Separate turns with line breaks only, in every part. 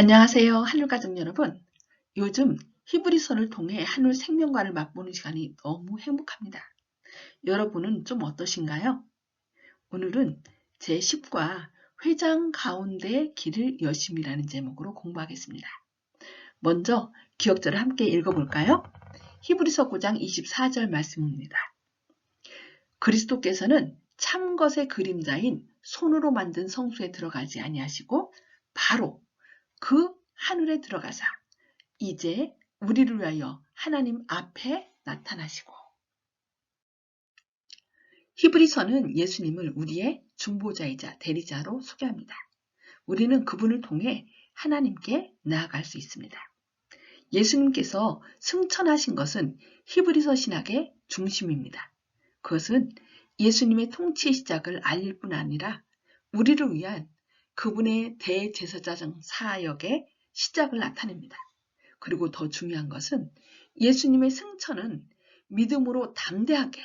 안녕하세요. 하늘가족 여러분. 요즘 히브리서를 통해 하늘 생명과를 맛보는 시간이 너무 행복합니다. 여러분은 좀 어떠신가요? 오늘은 제10과 회장 가운데 길을 여심이라는 제목으로 공부하겠습니다. 먼저 기억절을 함께 읽어볼까요? 히브리서 9장 24절 말씀입니다. 그리스도께서는 참 것의 그림자인 손으로 만든 성소에 들어가지 아니하시고 바로 그 하늘에 들어가사 이제 우리를 위하여 하나님 앞에 나타나시고. 히브리서는 예수님을 우리의 중보자이자 대리자로 소개합니다. 우리는 그분을 통해 하나님께 나아갈 수 있습니다. 예수님께서 승천하신 것은 히브리서 신학의 중심입니다. 그것은 예수님의 통치의 시작을 알릴 뿐 아니라 우리를 위한 그분의 대제사장 사역의 시작을 나타냅니다. 그리고 더 중요한 것은 예수님의 승천은 믿음으로 담대하게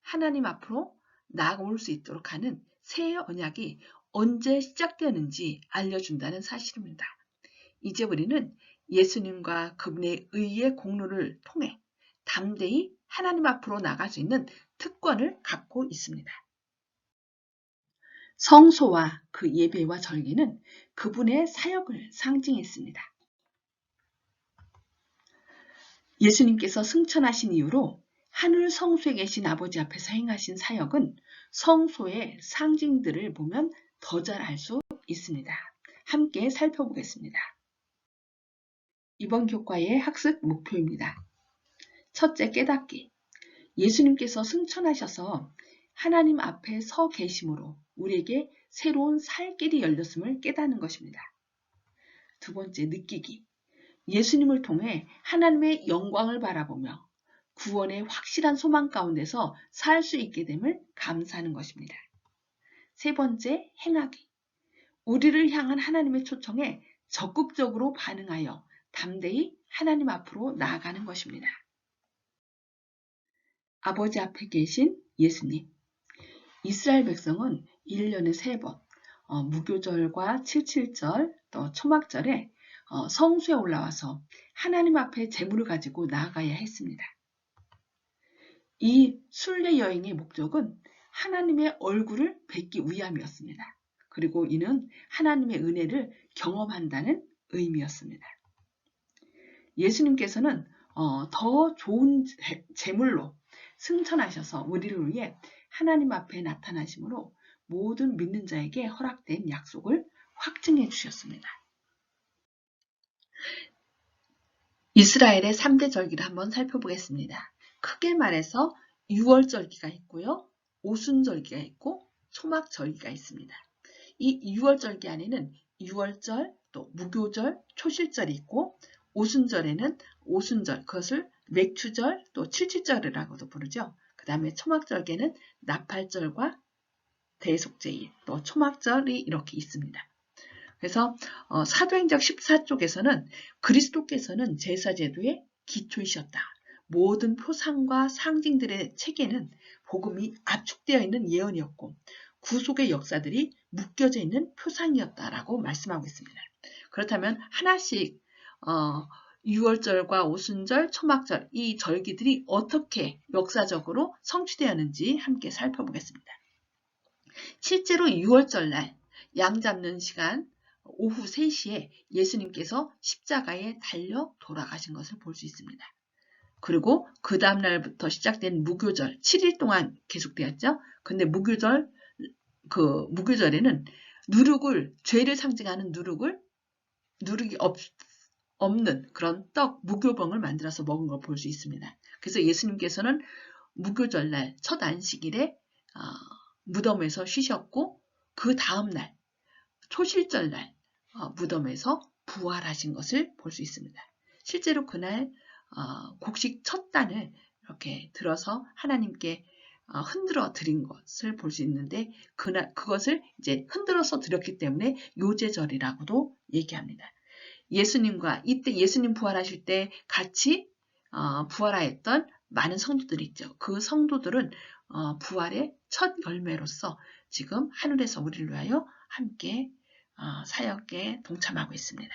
하나님 앞으로 나아올 수 있도록 하는 새 언약이 언제 시작되었는지 알려준다는 사실입니다. 이제 우리는 예수님과 그분의 의의 공로를 통해 담대히 하나님 앞으로 나갈 수 있는 특권을 갖고 있습니다. 성소와 그 예배와 절기는 그분의 사역을 상징했습니다. 예수님께서 승천하신 이후로 하늘 성소에 계신 아버지 앞에서 행하신 사역은 성소의 상징들을 보면 더 잘 알 수 있습니다. 함께 살펴보겠습니다. 이번 교과의 학습 목표입니다. 첫째, 깨닫기. 예수님께서 승천하셔서 하나님 앞에 서 계심으로 우리에게 새로운 살 길이 열렸음을 깨닫는 것입니다. 두 번째, 느끼기. 예수님을 통해 하나님의 영광을 바라보며 구원의 확실한 소망 가운데서 살 수 있게 됨을 감사하는 것입니다. 세 번째, 행하기. 우리를 향한 하나님의 초청에 적극적으로 반응하여 담대히 하나님 앞으로 나아가는 것입니다. 아버지 앞에 계신 예수님. 이스라엘 백성은 1년에 3번 무교절과 77절 또 초막절에 성소에 올라와서 하나님 앞에 제물을 가지고 나아가야 했습니다. 이 순례 여행의 목적은 하나님의 얼굴을 뵙기 위함이었습니다. 그리고 이는 하나님의 은혜를 경험한다는 의미였습니다. 예수님께서는 더 좋은 제물로 승천하셔서 우리를 위해 하나님 앞에 나타나심으로 모든 믿는 자에게 허락된 약속을 확증해 주셨습니다. 이스라엘의 3대 절기를 한번 살펴보겠습니다. 크게 말해서 유월절기가 있고요. 오순절기가 있고 초막절기가 있습니다. 이 유월절기 안에는 유월절, 또 무교절, 초실절이 있고 오순절에는 오순절, 그것을 맥추절, 또 칠칠절이라고도 부르죠. 그 다음에 초막절기에는 나팔절과 대속제일, 또 초막절이 이렇게 있습니다. 그래서 사도행전 14쪽에서는 그리스도께서는 제사제도의 기초이셨다. 모든 표상과 상징들의 체계는 복음이 압축되어 있는 예언이었고 구속의 역사들이 묶여져 있는 표상이었다라고 말씀하고 있습니다. 그렇다면 하나씩 6월절과 오순절, 초막절 이 절기들이 어떻게 역사적으로 성취되었는지 함께 살펴보겠습니다. 실제로 6월절날 양 잡는 시간 오후 3시에 예수님께서 십자가에 달려 돌아가신 것을 볼 수 있습니다. 그리고 그 다음날부터 시작된 무교절 7일 동안 계속되었죠. 근데 무교절에는 죄를 상징하는 누룩이 없는 그런 무교병을 만들어서 먹은 걸 볼 수 있습니다. 그래서 예수님께서는 무교절날 첫 안식일에 무덤에서 쉬셨고 그 다음날 초실절날 무덤에서 부활하신 것을 볼 수 있습니다. 실제로 그날 곡식 첫 단을 이렇게 들어서 하나님께 흔들어 드린 것을 볼 수 있는데 그것을 이제 흔들어서 드렸기 때문에 요제절이라고도 얘기합니다. 이때 예수님 부활하실 때 같이 부활하였던 많은 성도들이 있죠. 그 성도들은 부활의 첫 열매로서 지금 하늘에서 우리를 위하여 함께 사역에 동참하고 있습니다.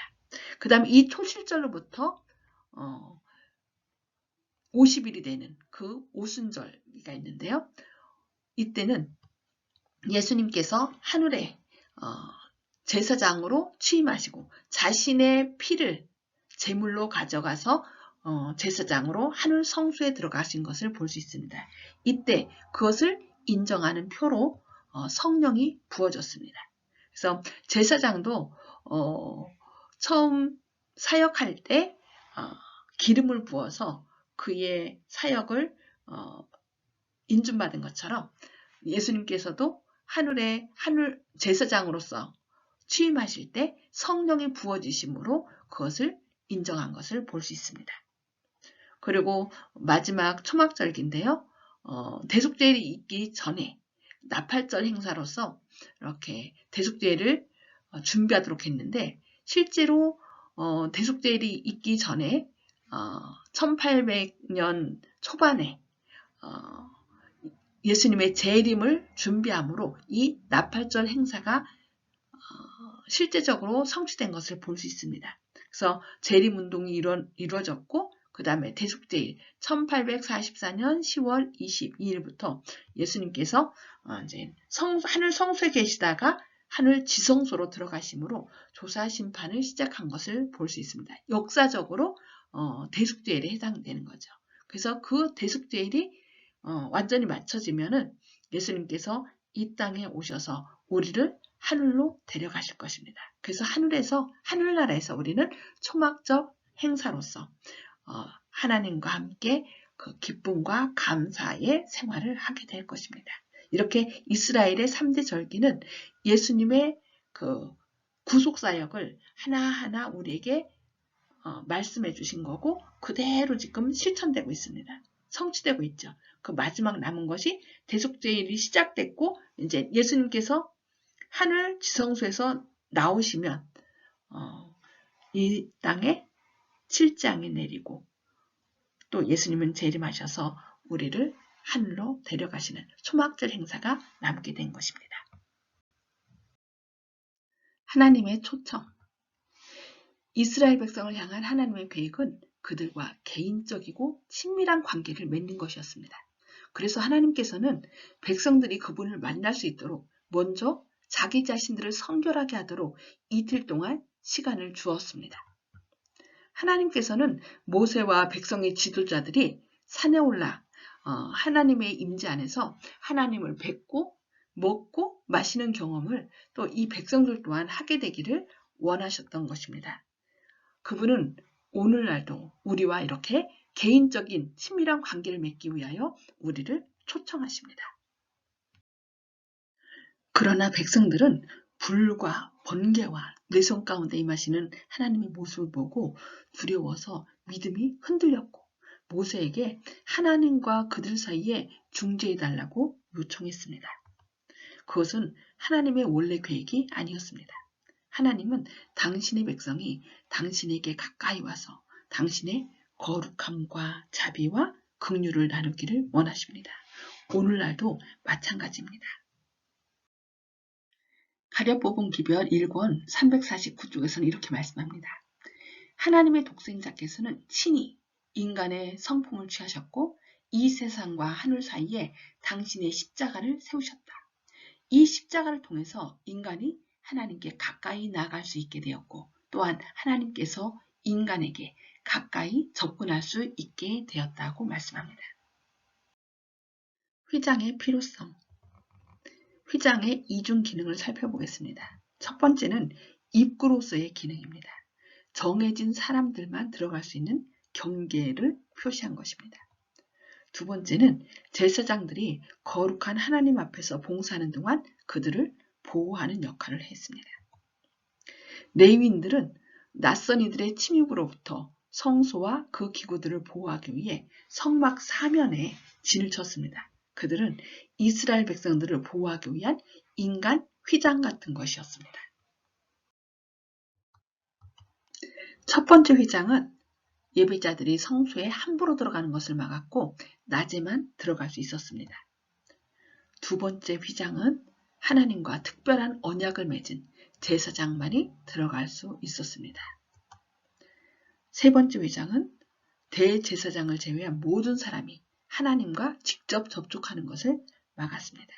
그 다음에 이 초실절로부터 50일이 되는 그 오순절이 있는데요. 이때는 예수님께서 하늘에 제사장으로 취임하시고 자신의 피를 제물로 가져가서 제사장으로 하늘 성소에 들어가신 것을 볼 수 있습니다. 이때 그것을 인정하는 표로 성령이 부어졌습니다. 그래서 제사장도 처음 사역할 때 기름을 부어서 그의 사역을 인준받은 것처럼 예수님께서도 하늘 제사장으로서 취임하실 때 성령이 부어지심으로 그것을 인정한 것을 볼 수 있습니다. 그리고 마지막 초막절기인데요. 대속죄일이 있기 전에 나팔절 행사로서 이렇게 대속죄일을 준비하도록 했는데 실제로 대속죄일이 있기 전에 1800년 초반에 예수님의 재림을 준비함으로 이 나팔절 행사가 실제적으로 성취된 것을 볼 수 있습니다. 그래서 재림운동이 이루어졌고 그 다음에 대속죄일 1844년 10월 22일부터 예수님께서 이제 하늘 성소에 계시다가 하늘 지성소로 들어가심으로 조사 심판을 시작한 것을 볼 수 있습니다. 역사적으로 대속죄일에 해당되는 거죠. 그래서 그 대속죄일이 완전히 맞춰지면은 예수님께서 이 땅에 오셔서 우리를 하늘로 데려가실 것입니다. 그래서 하늘나라에서 우리는 초막적 행사로서 하나님과 함께 그 기쁨과 감사의 생활을 하게 될 것입니다. 이렇게 이스라엘의 3대 절기는 예수님의 그 구속사역을 하나하나 우리에게 말씀해 주신 거고 그대로 지금 실천되고 있습니다. 성취되고 있죠. 그 마지막 남은 것이 대속죄일이 시작됐고 이제 예수님께서 하늘 지성소에서 나오시면 이 땅에 칠장이 내리고 또 예수님은 재림하셔서 우리를 하늘로 데려가시는 초막절 행사가 남게 된 것입니다. 하나님의 초청. 이스라엘 백성을 향한 하나님의 계획은 그들과 개인적이고 친밀한 관계를 맺는 것이었습니다. 그래서 하나님께서는 백성들이 그분을 만날 수 있도록 먼저 자기 자신들을 성결하게 하도록 이틀 동안 시간을 주었습니다. 하나님께서는 모세와 백성의 지도자들이 산에 올라 하나님의 임재 안에서 하나님을 뵙고 먹고 마시는 경험을 또 이 백성들 또한 하게 되기를 원하셨던 것입니다. 그분은 오늘날도 우리와 이렇게 개인적인 친밀한 관계를 맺기 위하여 우리를 초청하십니다. 그러나 백성들은 불과 번개와 내성 가운데 임하시는 하나님의 모습을 보고 두려워서 믿음이 흔들렸고 모세에게 하나님과 그들 사이에 중재해달라고 요청했습니다. 그것은 하나님의 원래 계획이 아니었습니다. 하나님은 당신의 백성이 당신에게 가까이 와서 당신의 거룩함과 자비와 긍휼을 나누기를 원하십니다. 오늘날도 마찬가지입니다. 가랴복음 기별 1권 349쪽에서는 이렇게 말씀합니다. 하나님의 독생자께서는 친히 인간의 성품을 취하셨고 이 세상과 하늘 사이에 당신의 십자가를 세우셨다. 이 십자가를 통해서 인간이 하나님께 가까이 나아갈 수 있게 되었고 또한 하나님께서 인간에게 가까이 접근할 수 있게 되었다고 말씀합니다. 휘장의 필요성. 휘장의 이중 기능을 살펴보겠습니다. 첫 번째는 입구로서의 기능입니다. 정해진 사람들만 들어갈 수 있는 경계를 표시한 것입니다. 두 번째는 제사장들이 거룩한 하나님 앞에서 봉사하는 동안 그들을 보호하는 역할을 했습니다. 레위인들은 낯선 이들의 침입으로부터 성소와 그 기구들을 보호하기 위해 성막 사면에 진을 쳤습니다. 그들은 이스라엘 백성들을 보호하기 위한 인간 휘장 같은 것이었습니다. 첫 번째 휘장은 예배자들이 성소에 함부로 들어가는 것을 막았고 낮에만 들어갈 수 있었습니다. 두 번째 휘장은 하나님과 특별한 언약을 맺은 제사장만이 들어갈 수 있었습니다. 세 번째 회장은 대제사장을 제외한 모든 사람이 하나님과 직접 접촉하는 것을 막았습니다.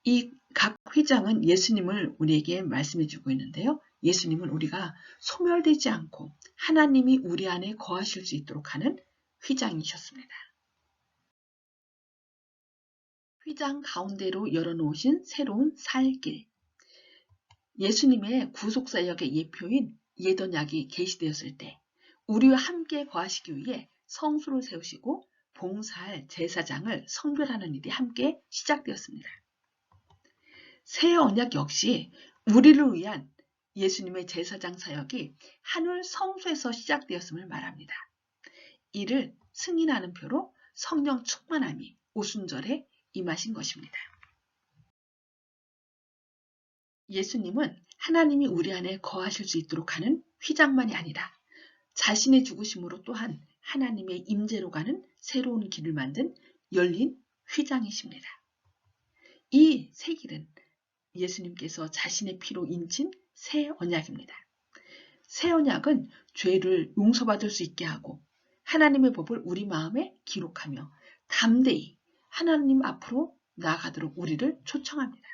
이 각 회장은 예수님을 우리에게 말씀해 주고 있는데요. 예수님은 우리가 소멸되지 않고 하나님이 우리 안에 거하실 수 있도록 하는 휘장이셨습니다. 휘장 가운데로 열어놓으신 새로운 살길. 예수님의 구속사역의 예표인 예언약이 계시되었을 때 우리와 함께 거하시기 위해 성수를 세우시고 봉사할 제사장을 성별하는 일이 함께 시작되었습니다. 새 언약 역시 우리를 위한 예수님의 제사장 사역이 하늘 성소에서 시작되었음을 말합니다. 이를 승인하는 표로 성령 충만함이 오순절에 임하신 것입니다. 예수님은 하나님이 우리 안에 거하실 수 있도록 하는 휘장만이 아니라 자신의 죽으심으로 또한 하나님의 임재로 가는 새로운 길을 만든 열린 휘장이십니다. 이 새 길은 예수님께서 자신의 피로 인친 새 언약입니다. 새 언약은 죄를 용서받을 수 있게 하고 하나님의 법을 우리 마음에 기록하며 담대히 하나님 앞으로 나아가도록 우리를 초청합니다.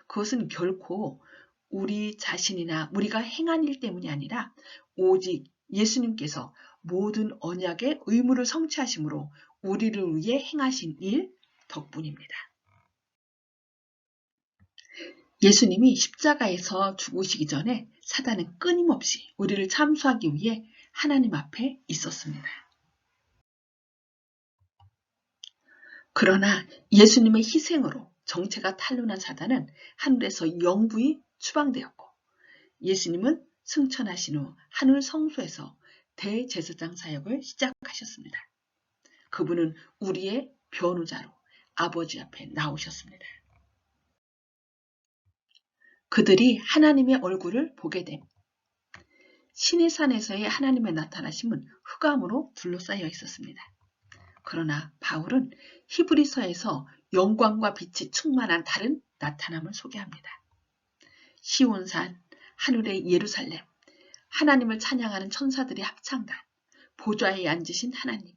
그것은 결코 우리 자신이나 우리가 행한 일 때문이 아니라 오직 예수님께서 모든 언약의 의무를 성취하심으로 우리를 위해 행하신 일 덕분입니다. 예수님이 십자가에서 죽으시기 전에 사단은 끊임없이 우리를 참수하기 위해 하나님 앞에 있었습니다. 그러나 예수님의 희생으로 정체가 탄로난 사단은 하늘에서 영구히 추방되었고 예수님은 승천하신 후 하늘 성소에서 대제사장 사역을 시작하셨습니다. 그분은 우리의 변호자로 아버지 앞에 나오셨습니다. 그들이 하나님의 얼굴을 보게 됨. 신의 산에서의 하나님의 나타나심은 흑암으로 둘러싸여 있었습니다. 그러나 바울은 히브리서에서 영광과 빛이 충만한 다른 나타남을 소개합니다. 시온산, 하늘의 예루살렘, 하나님을 찬양하는 천사들의 합창단, 보좌에 앉으신 하나님,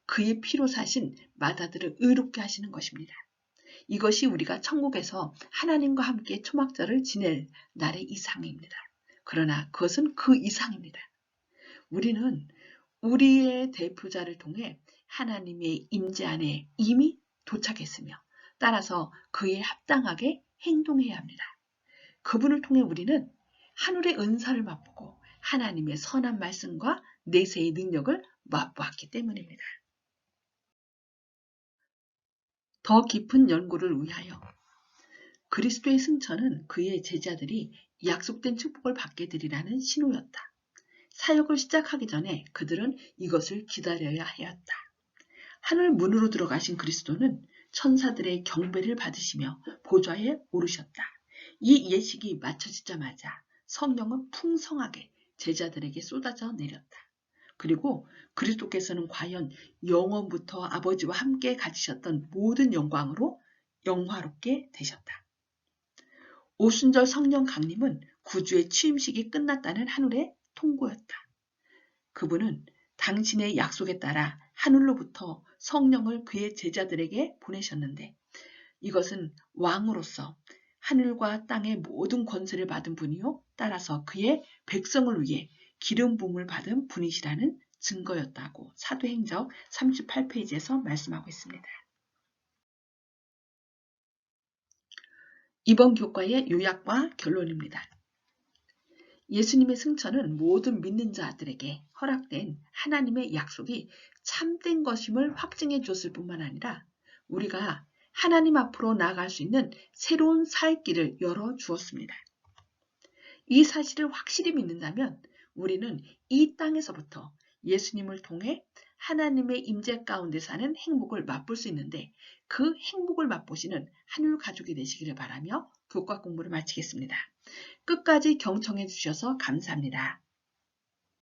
그의 피로 사신 마다들을 의롭게 하시는 것입니다. 이것이 우리가 천국에서 하나님과 함께 초막절을 지낼 날의 이상입니다. 그러나 그것은 그 이상입니다. 우리는 우리의 대표자를 통해 하나님의 임재 안에 이미 도착했으며 따라서 그에 합당하게 행동해야 합니다. 그분을 통해 우리는 하늘의 은사를 맛보고 하나님의 선한 말씀과 내세의 능력을 맛보았기 때문입니다. 더 깊은 연구를 위하여 그리스도의 승천은 그의 제자들이 약속된 축복을 받게 되리라는 신호였다. 사역을 시작하기 전에 그들은 이것을 기다려야 하였다. 하늘 문으로 들어가신 그리스도는 천사들의 경배를 받으시며 보좌에 오르셨다. 이 예식이 마쳐지자마자 성령은 풍성하게 제자들에게 쏟아져 내렸다. 그리고 그리스도께서는 과연 영원부터 아버지와 함께 가지셨던 모든 영광으로 영화롭게 되셨다. 오순절 성령 강림은 구주의 취임식이 끝났다는 하늘의 통보였다. 그분은 당신의 약속에 따라 하늘로부터 성령을 그의 제자들에게 보내셨는데 이것은 왕으로서 하늘과 땅의 모든 권세를 받은 분이요 따라서 그의 백성을 위해 기름 부음을 받은 분이시라는 증거였다고 사도행적 38페이지에서 말씀하고 있습니다. 이번 교과의 요약과 결론입니다. 예수님의 승천은 모든 믿는 자들에게 허락된 하나님의 약속이 참된 것임을 확증해 줬을 뿐만 아니라 우리가 하나님 앞으로 나아갈 수 있는 새로운 살 길을 열어주었습니다. 이 사실을 확실히 믿는다면 우리는 이 땅에서부터 예수님을 통해 하나님의 임재 가운데 사는 행복을 맛볼 수 있는데 그 행복을 맛보시는 하늘 가족이 되시기를 바라며 교과 공부를 마치겠습니다. 끝까지 경청해 주셔서 감사합니다.